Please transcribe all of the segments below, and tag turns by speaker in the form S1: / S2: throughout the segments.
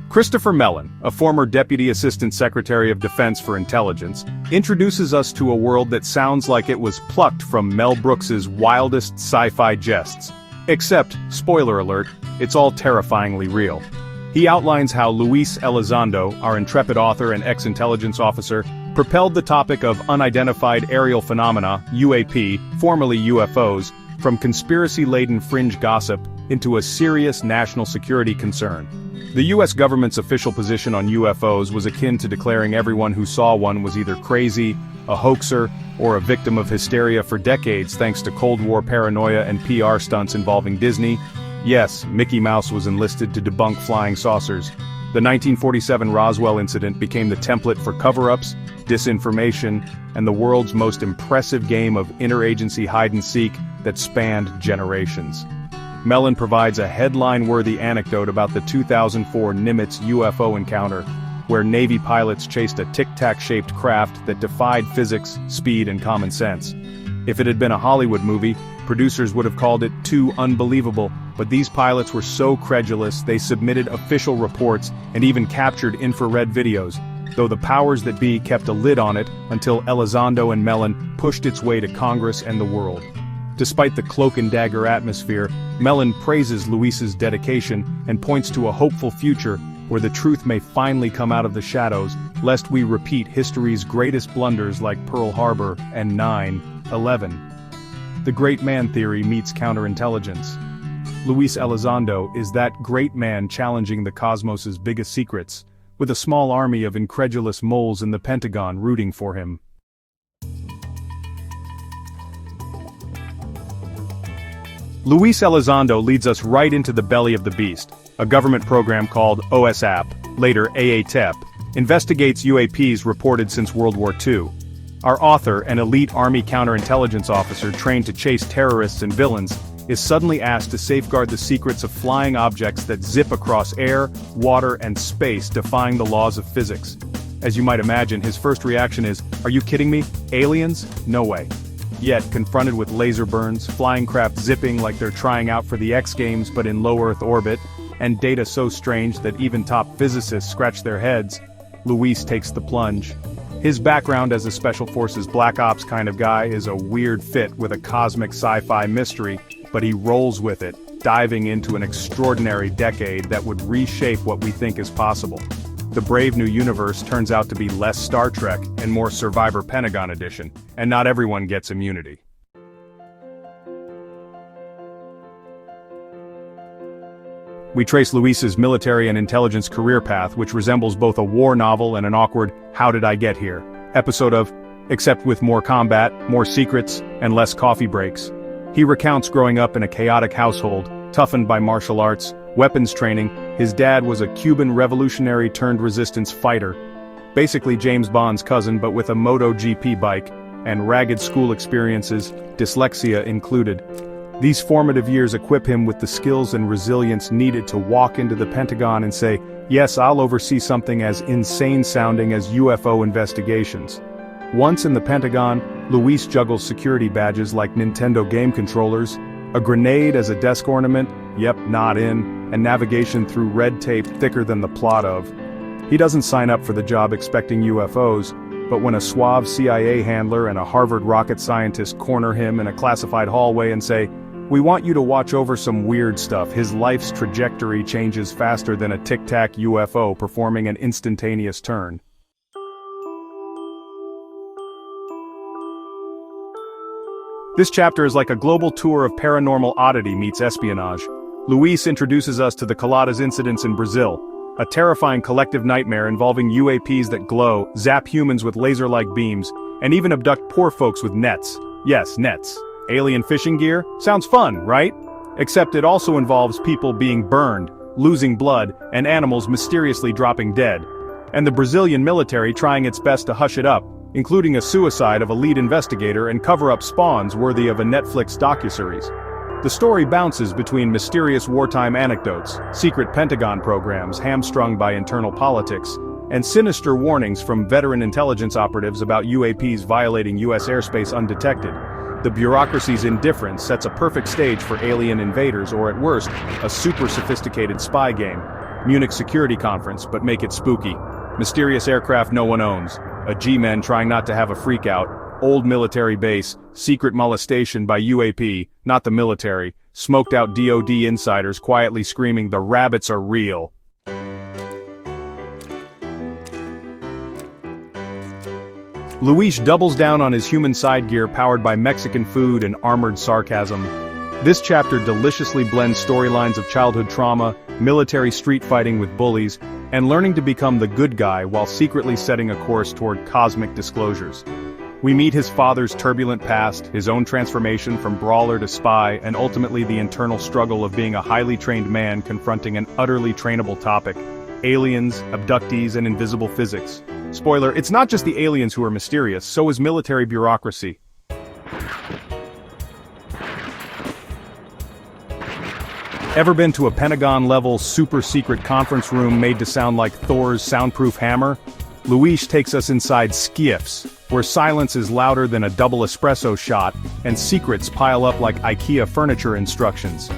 S1: Christopher Mellon, a former Deputy Assistant Secretary of Defense for Intelligence, introduces us to a world that sounds like it was plucked from Mel Brooks's wildest sci-fi jests. Except, spoiler alert, it's all terrifyingly real. He outlines how Luis Elizondo, our intrepid author and ex-intelligence officer, propelled the topic of unidentified aerial phenomena, UAP, formerly UFOs, from conspiracy-laden fringe gossip into a serious national security concern. The US government's official position on UFOs was akin to declaring everyone who saw one was either crazy, a hoaxer, or a victim of hysteria for decades thanks to Cold War paranoia and PR stunts involving Disney. Yes, Mickey Mouse was enlisted to debunk flying saucers. The 1947 Roswell incident became the template for cover-ups, disinformation, and the world's most impressive game of interagency hide-and-seek that spanned generations. Mellon provides a headline-worthy anecdote about the 2004 Nimitz UFO encounter, where Navy pilots chased a tic-tac-shaped craft that defied physics, speed, and common sense. If it had been a Hollywood movie, producers would have called it too unbelievable, but these pilots were so credulous they submitted official reports and even captured infrared videos, though the powers that be kept a lid on it until Elizondo and Mellon pushed its way to Congress and the world. Despite the cloak-and-dagger atmosphere, Mellon praises Luis's dedication and points to a hopeful future where the truth may finally come out of the shadows, lest we repeat history's greatest blunders like Pearl Harbor and 9/11. The great man theory meets counterintelligence. Luis Elizondo is that great man challenging the cosmos's biggest secrets, with a small army of incredulous moles in the Pentagon rooting for him. Luis Elizondo leads us right into the belly of the beast. A government program called OSAP, later AATIP, investigates UAPs reported since World War II. Our author, an elite Army counterintelligence officer trained to chase terrorists and villains, is suddenly asked to safeguard the secrets of flying objects that zip across air, water, and space, defying the laws of physics. As you might imagine, his first reaction is, "Are you kidding me? Aliens? No way." Yet, confronted with laser burns, flying craft zipping like they're trying out for the X Games but in low Earth orbit, and data so strange that even top physicists scratch their heads, Luis takes the plunge. His background as a Special Forces Black Ops kind of guy is a weird fit with a cosmic sci-fi mystery, but he rolls with it, diving into an extraordinary decade that would reshape what we think is possible. The brave new universe turns out to be less Star Trek and more Survivor Pentagon edition, and not everyone gets immunity. We trace Luis's military and intelligence career path, which resembles both a war novel and an awkward "how did I get here" episode of, except with more combat, more secrets, and less coffee breaks. He recounts growing up in a chaotic household, toughened by martial arts, weapons training. His dad was a Cuban revolutionary turned resistance fighter. Basically James Bond's cousin but with a MotoGP bike, and ragged school experiences, dyslexia included. These formative years equip him with the skills and resilience needed to walk into the Pentagon and say, "Yes, I'll oversee something as insane-sounding as UFO investigations." Once in the Pentagon, Luis juggles security badges like Nintendo game controllers, a grenade as a desk ornament, yep, not in, and navigation through red tape thicker than the plot of. He doesn't sign up for the job expecting UFOs, but when a suave CIA handler and a Harvard rocket scientist corner him in a classified hallway and say, "We want you to watch over some weird stuff," his life's trajectory changes faster than a tic-tac UFO performing an instantaneous turn. This chapter is like a global tour of paranormal oddity meets espionage. Luis introduces us to the Coladas incidents in Brazil, a terrifying collective nightmare involving UAPs that glow, zap humans with laser-like beams, and even abduct poor folks with nets. Yes, nets. Alien fishing gear? Sounds fun, right? Except it also involves people being burned, losing blood, and animals mysteriously dropping dead. And the Brazilian military trying its best to hush it up, including a suicide of a lead investigator and cover-up spawns worthy of a Netflix docuseries. The story bounces between mysterious wartime anecdotes, secret Pentagon programs hamstrung by internal politics, and sinister warnings from veteran intelligence operatives about UAPs violating US airspace undetected. The bureaucracy's indifference sets a perfect stage for alien invaders or, at worst, a super-sophisticated spy game. Munich security conference, but make it spooky. Mysterious aircraft no one owns. A G-men trying not to have a freakout. Old military base. Secret molestation by UAP, not the military. Smoked out DoD insiders quietly screaming the rabbits are real. Luis doubles down on his human side gear powered by Mexican food and armored sarcasm. This chapter deliciously blends storylines of childhood trauma, military street fighting with bullies, and learning to become the good guy while secretly setting a course toward cosmic disclosures. We meet his father's turbulent past, his own transformation from brawler to spy, and ultimately the internal struggle of being a highly trained man confronting an utterly trainable topic: aliens, abductees, and invisible physics. Spoiler, it's not just the aliens who are mysterious, so is military bureaucracy. Ever been to a Pentagon-level super-secret conference room made to sound like Thor's soundproof hammer? Luis takes us inside skiffs, where silence is louder than a double espresso shot, and secrets pile up like IKEA furniture instructions.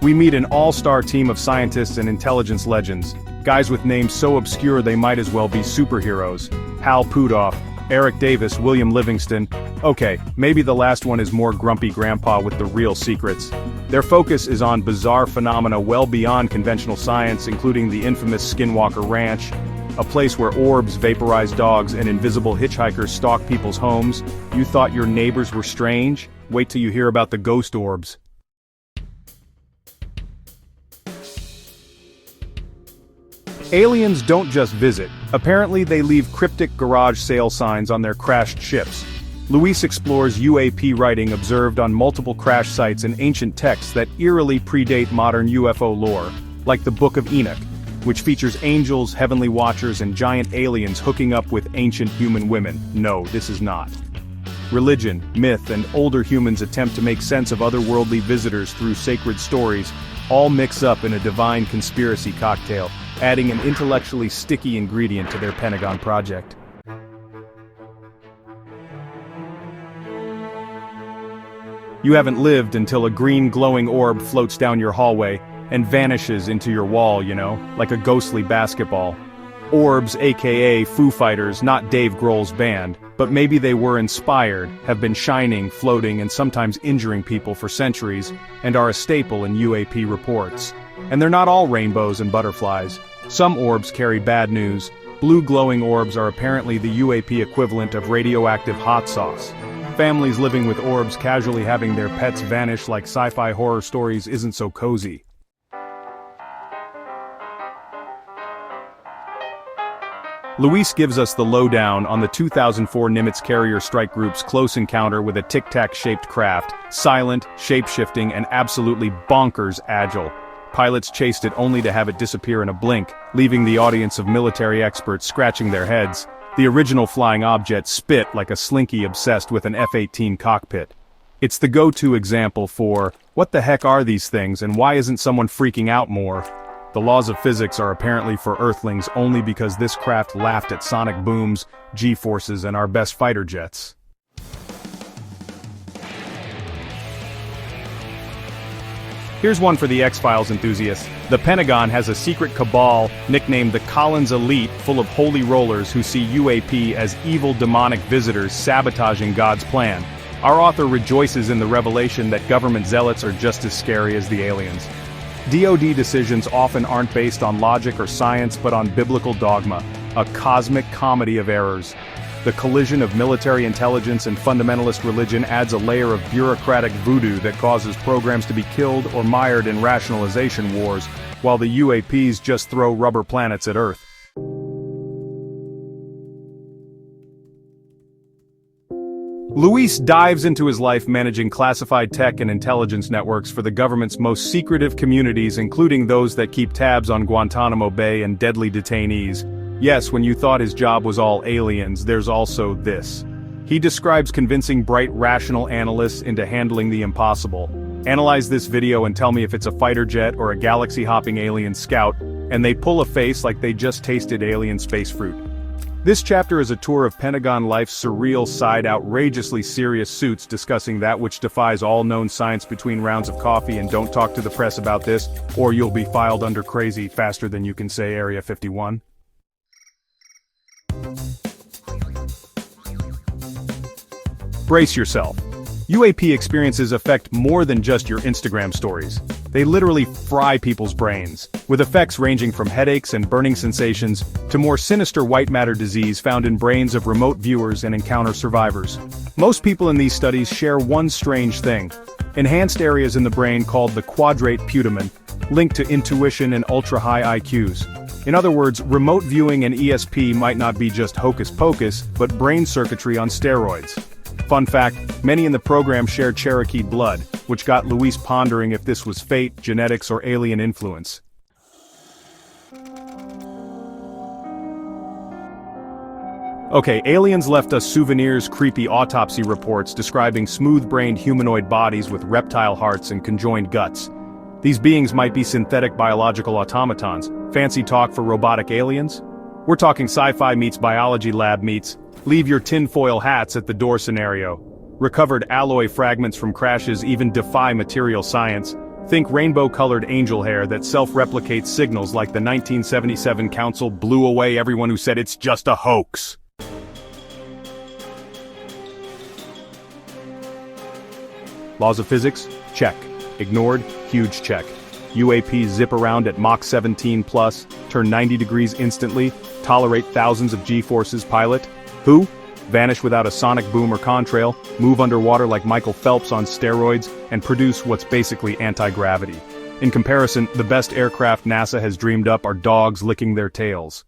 S1: We meet an all-star team of scientists and intelligence legends, guys with names so obscure they might as well be superheroes. Hal Puthoff, Eric Davis, William Livingston. Okay, maybe the last one is more grumpy grandpa with the real secrets. Their focus is on bizarre phenomena well beyond conventional science, including the infamous Skinwalker Ranch, a place where orbs vaporize dogs and invisible hitchhikers stalk people's homes. You thought your neighbors were strange? Wait till you hear about the ghost orbs. Aliens don't just visit. Apparently they leave cryptic garage sale signs on their crashed ships. Luis explores UAP writing observed on multiple crash sites and ancient texts that eerily predate modern UFO lore, like the Book of Enoch, which features angels, heavenly watchers, and giant aliens hooking up with ancient human women. No, this is not. Religion, myth, and older humans attempt to make sense of otherworldly visitors through sacred stories, all mix up in a divine conspiracy cocktail, adding an intellectually sticky ingredient to their Pentagon project. You haven't lived until a green glowing orb floats down your hallway and vanishes into your wall, you know, like a ghostly basketball. Orbs, aka Foo Fighters, not Dave Grohl's band, but maybe they were inspired, have been shining, floating, and sometimes injuring people for centuries, and are a staple in UAP reports. And they're not all rainbows and butterflies. Some orbs carry bad news. Blue glowing orbs are apparently the UAP equivalent of radioactive hot sauce. Families living with orbs casually having their pets vanish like sci-fi horror stories isn't so cozy. Luis gives us the lowdown on the 2004 Nimitz carrier strike group's close encounter with a tic-tac-shaped craft, silent, shape-shifting, and absolutely bonkers agile. Pilots chased it only to have it disappear in a blink, leaving the audience of military experts scratching their heads. The original flying object spit like a slinky obsessed with an F-18 cockpit. It's the go-to example for, what the heck are these things and why isn't someone freaking out more? The laws of physics are apparently for Earthlings only because this craft laughed at sonic booms, G-forces, and our best fighter jets. Here's one for the X-Files enthusiasts. The Pentagon has a secret cabal, nicknamed the Collins Elite, full of holy rollers who see UAP as evil demonic visitors sabotaging God's plan. Our author rejoices in the revelation that government zealots are just as scary as the aliens. DoD decisions often aren't based on logic or science but on biblical dogma, a cosmic comedy of errors. The collision of military intelligence and fundamentalist religion adds a layer of bureaucratic voodoo that causes programs to be killed or mired in rationalization wars, while the UAPs just throw rubber planets at Earth. Luis dives into his life managing classified tech and intelligence networks for the government's most secretive communities, including those that keep tabs on Guantanamo Bay and deadly detainees. Yes, when you thought his job was all aliens, there's also this. He describes convincing bright, rational analysts into handling the impossible. Analyze this video and tell me if it's a fighter jet or a galaxy-hopping alien scout, and they pull a face like they just tasted alien space fruit. This chapter is a tour of Pentagon life's surreal side, outrageously serious suits discussing that which defies all known science between rounds of coffee. And don't talk to the press about this, or you'll be filed under crazy faster than you can say Area 51. Brace yourself. UAP experiences affect more than just your Instagram stories. They literally fry people's brains, with effects ranging from headaches and burning sensations to more sinister white matter disease found in brains of remote viewers and encounter survivors. Most people in these studies share one strange thing: enhanced areas in the brain called the quadrate putamen, linked to intuition and ultra-high IQs. In other words, remote viewing and ESP might not be just hocus pocus, but brain circuitry on steroids. Fun fact, many in the program share Cherokee blood, which got Luis pondering if this was fate, genetics, or alien influence. Okay, aliens left us souvenirs, creepy autopsy reports describing smooth-brained humanoid bodies with reptile hearts and conjoined guts. These beings might be synthetic biological automatons. Fancy talk for robotic aliens? We're talking sci-fi meets biology lab meets leave your tinfoil hats at the door scenario. Recovered alloy fragments from crashes even defy material science. Think rainbow-colored angel hair that self-replicates signals like the 1977 council blew away everyone who said it's just a hoax. Laws of physics? Check. Ignored? Huge check. UAPs zip around at Mach 17 plus, turn 90 degrees instantly, tolerate thousands of G-forces. Pilot? Who? Vanish without a sonic boom or contrail, move underwater like Michael Phelps on steroids, and produce what's basically anti-gravity. In comparison, the best aircraft NASA has dreamed up are dogs licking their tails.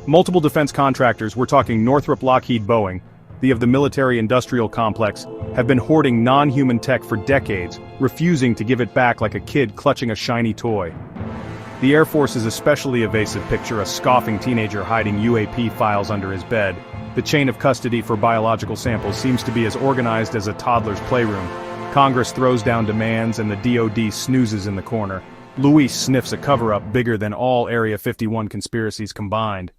S1: Multiple defense contractors, we're talking Northrop Lockheed Boeing, the of the military-industrial complex, have been hoarding non-human tech for decades, refusing to give it back like a kid clutching a shiny toy. The Air Force is especially evasive. Picture a scoffing teenager hiding UAP files under his bed. The chain of custody for biological samples seems to be as organized as a toddler's playroom. Congress throws down demands and the DoD snoozes in the corner. Luis sniffs a cover-up bigger than all Area 51 conspiracies combined.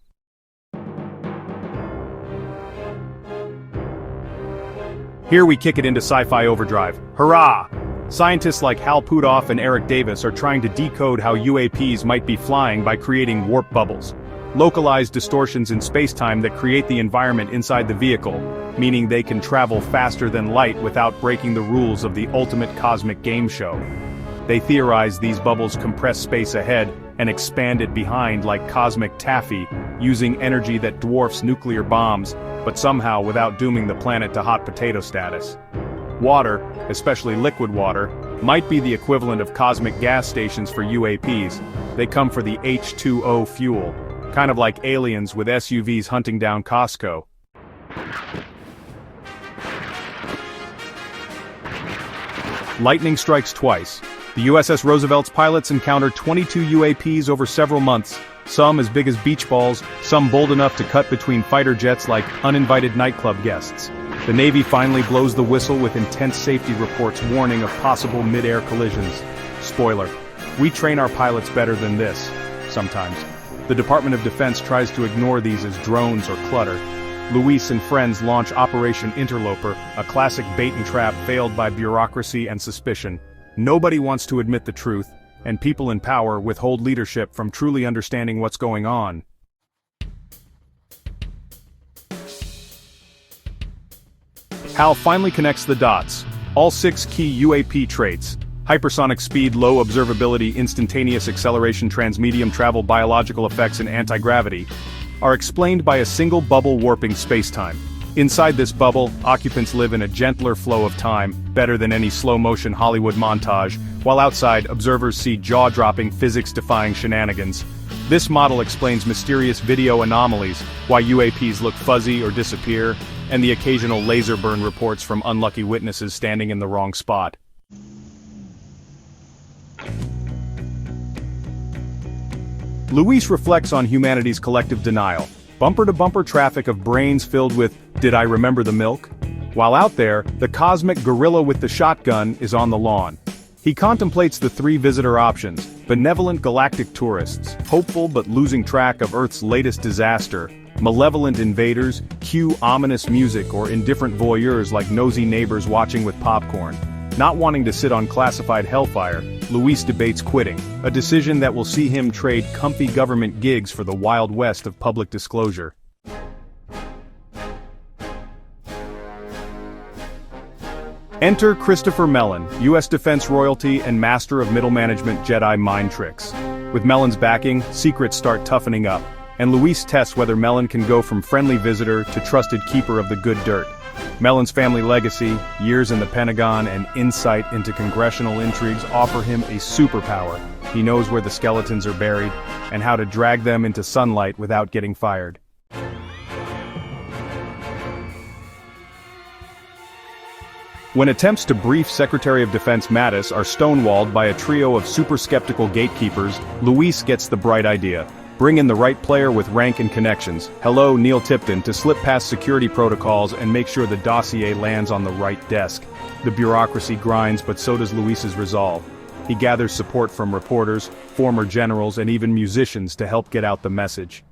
S1: Here we kick it into sci-fi overdrive. Hurrah! Scientists like Hal Puthoff and Eric Davis are trying to decode how UAPs might be flying by creating warp bubbles. Localized distortions in space-time that create the environment inside the vehicle, meaning they can travel faster than light without breaking the rules of the ultimate cosmic game show. They theorize these bubbles compress space ahead and expand it behind like cosmic taffy, using energy that dwarfs nuclear bombs, but somehow without dooming the planet to hot potato status. Water, especially liquid water, might be the equivalent of cosmic gas stations for UAPs. They come for the H2O fuel, kind of like aliens with SUVs hunting down Costco. Lightning strikes twice. The USS Roosevelt's pilots encountered 22 UAPs over several months, some as big as beach balls, some bold enough to cut between fighter jets like uninvited nightclub guests. The Navy finally blows the whistle with intense safety reports warning of possible mid-air collisions. Spoiler: we train our pilots better than this, sometimes. The Department of Defense tries to ignore these as drones or clutter. Luis and friends launch Operation Interloper, a classic bait and trap failed by bureaucracy and suspicion. Nobody wants to admit the truth, and people in power withhold leadership from truly understanding what's going on. Hal finally connects the dots. All 6 key UAP traits: hypersonic speed, low observability, instantaneous acceleration, transmedium travel, biological effects, and anti-gravity, are explained by a single bubble warping spacetime. Inside this bubble, occupants live in a gentler flow of time, better than any slow-motion Hollywood montage, while outside, observers see jaw-dropping, physics-defying shenanigans. This model explains mysterious video anomalies, why UAPs look fuzzy or disappear, and the occasional laser burn reports from unlucky witnesses standing in the wrong spot. Luis reflects on humanity's collective denial. Bumper-to-bumper traffic of brains filled with, "Did I remember the milk?" While out there, the cosmic gorilla with the shotgun is on the lawn. He contemplates the 3 visitor options: benevolent galactic tourists, hopeful but losing track of Earth's latest disaster, malevolent invaders, cue ominous music, or indifferent voyeurs like nosy neighbors watching with popcorn. Not wanting to sit on classified hellfire, Luis debates quitting, a decision that will see him trade comfy government gigs for the Wild West of public disclosure. Enter Christopher Mellon, U.S. defense royalty and master of middle management Jedi mind tricks. With Mellon's backing, secrets start toughening up, and Luis tests whether Mellon can go from friendly visitor to trusted keeper of the good dirt. Mellon's family legacy, years in the Pentagon, and insight into congressional intrigues offer him a superpower. He knows where the skeletons are buried, and how to drag them into sunlight without getting fired. When attempts to brief Secretary of Defense Mattis are stonewalled by a trio of super-skeptical gatekeepers, Luis gets the bright idea. Bring in the right player with rank and connections. Hello, Neil Tipton, to slip past security protocols and make sure the dossier lands on the right desk. The bureaucracy grinds, but so does Luis's resolve. He gathers support from reporters, former generals, and even musicians to help get out the message.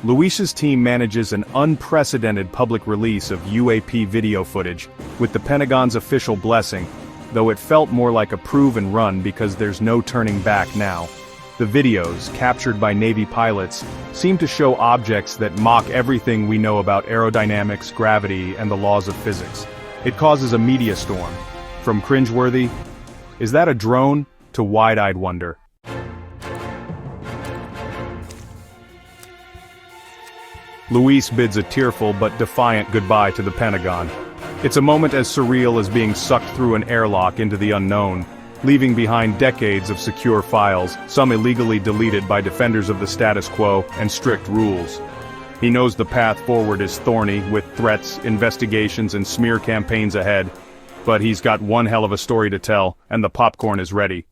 S1: Luis's team manages an unprecedented public release of UAP video footage, with the Pentagon's official blessing, though it felt more like a prove and run because there's no turning back now. The videos, captured by Navy pilots, seem to show objects that mock everything we know about aerodynamics, gravity, and the laws of physics. It causes a media storm. From cringeworthy, "Is that a drone?" to wide-eyed wonder. Luis bids a tearful but defiant goodbye to the Pentagon. It's a moment as surreal as being sucked through an airlock into the unknown, leaving behind decades of secure files, some illegally deleted by defenders of the status quo and strict rules. He knows the path forward is thorny, with threats, investigations, and smear campaigns ahead, but he's got one hell of a story to tell, and the popcorn is ready.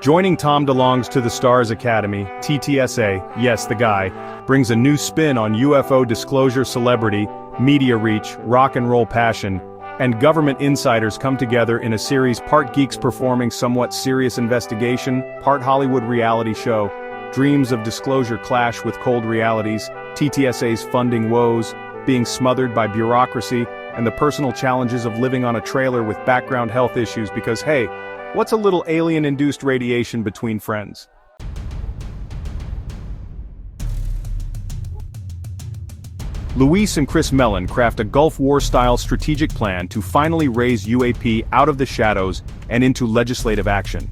S1: Joining Tom DeLonge's To the Stars Academy, TTSA, yes the guy, brings a new spin on UFO disclosure celebrity, media reach, rock and roll passion, and government insiders come together in a series part geeks performing somewhat serious investigation, part Hollywood reality show. Dreams of disclosure clash with cold realities, TTSA's funding woes, being smothered by bureaucracy, and the personal challenges of living on a trailer with background health issues because hey, what's a little alien-induced radiation between friends? Luis and Chris Mellon craft a Gulf War-style strategic plan to finally raise UAP out of the shadows and into legislative action.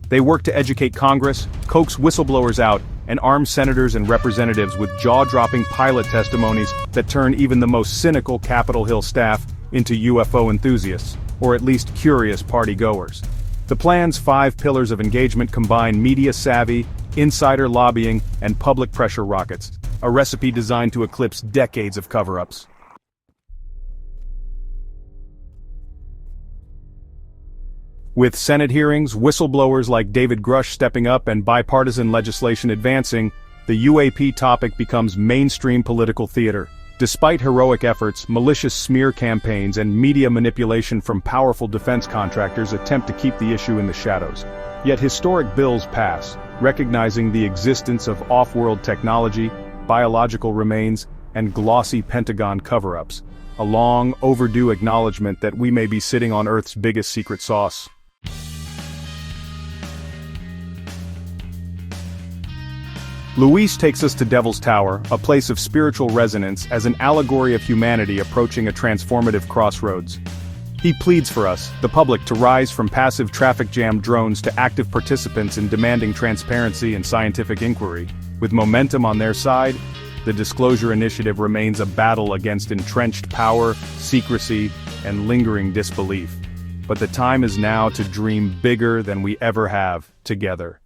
S1: They work to educate Congress, coax whistleblowers out, and arm senators and representatives with jaw-dropping pilot testimonies that turn even the most cynical Capitol Hill staff into UFO enthusiasts, or at least curious party-goers. The plan's 5 pillars of engagement combine media savvy, insider lobbying, and public pressure rockets, a recipe designed to eclipse decades of cover-ups. With Senate hearings, whistleblowers like David Grush stepping up, and bipartisan legislation advancing, the UAP topic becomes mainstream political theater. Despite heroic efforts, malicious smear campaigns and media manipulation from powerful defense contractors attempt to keep the issue in the shadows. Yet historic bills pass, recognizing the existence of off-world technology, biological remains, and glossy Pentagon cover-ups, a long overdue acknowledgement that we may be sitting on Earth's biggest secret sauce. Luis takes us to Devil's Tower, a place of spiritual resonance as an allegory of humanity approaching a transformative crossroads. He pleads for us, the public, to rise from passive traffic jam drones to active participants in demanding transparency and scientific inquiry. With momentum on their side, the Disclosure Initiative remains a battle against entrenched power, secrecy, and lingering disbelief. But the time is now to dream bigger than we ever have, together.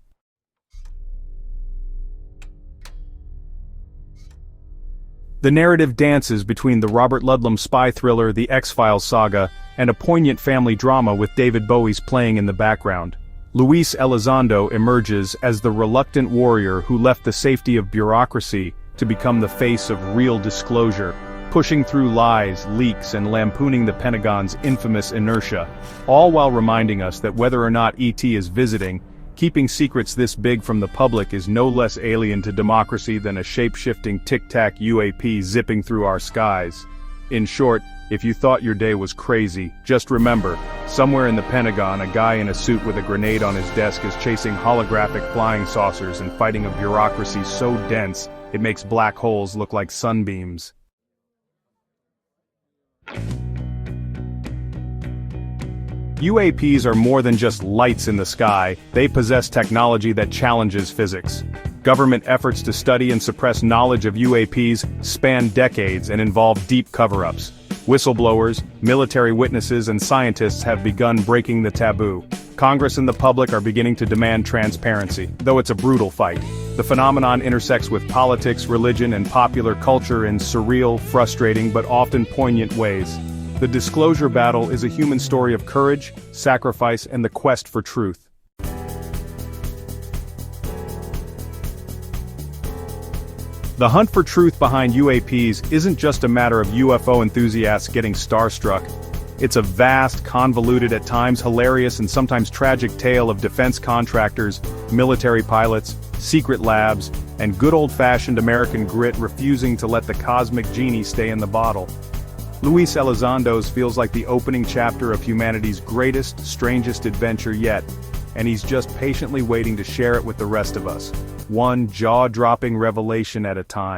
S1: The narrative dances between the Robert Ludlum spy thriller The X-Files saga and a poignant family drama with David Bowie's playing in the background. Luis Elizondo emerges as the reluctant warrior who left the safety of bureaucracy to become the face of real disclosure, pushing through lies, leaks, and lampooning the Pentagon's infamous inertia, all while reminding us that whether or not ET is visiting, keeping secrets this big from the public is no less alien to democracy than a shape-shifting tic-tac UAP zipping through our skies. In short, if you thought your day was crazy, just remember, somewhere in the Pentagon a guy in a suit with a grenade on his desk is chasing holographic flying saucers and fighting a bureaucracy so dense, it makes black holes look like sunbeams. UAPs are more than just lights in the sky, they possess technology that challenges physics. Government efforts to study and suppress knowledge of UAPs span decades and involve deep cover-ups. Whistleblowers, military witnesses, and scientists have begun breaking the taboo. Congress and the public are beginning to demand transparency, though it's a brutal fight. The phenomenon intersects with politics, religion, and popular culture in surreal, frustrating, but often poignant ways. The disclosure battle is a human story of courage, sacrifice, and the quest for truth. The hunt for truth behind UAPs isn't just a matter of UFO enthusiasts getting starstruck. It's a vast, convoluted, at times hilarious and sometimes tragic tale of defense contractors, military pilots, secret labs, and good old-fashioned American grit refusing to let the cosmic genie stay in the bottle. Luis Elizondo's feels like the opening chapter of humanity's greatest, strangest adventure yet, and he's just patiently waiting to share it with the rest of us, one jaw-dropping revelation at a time.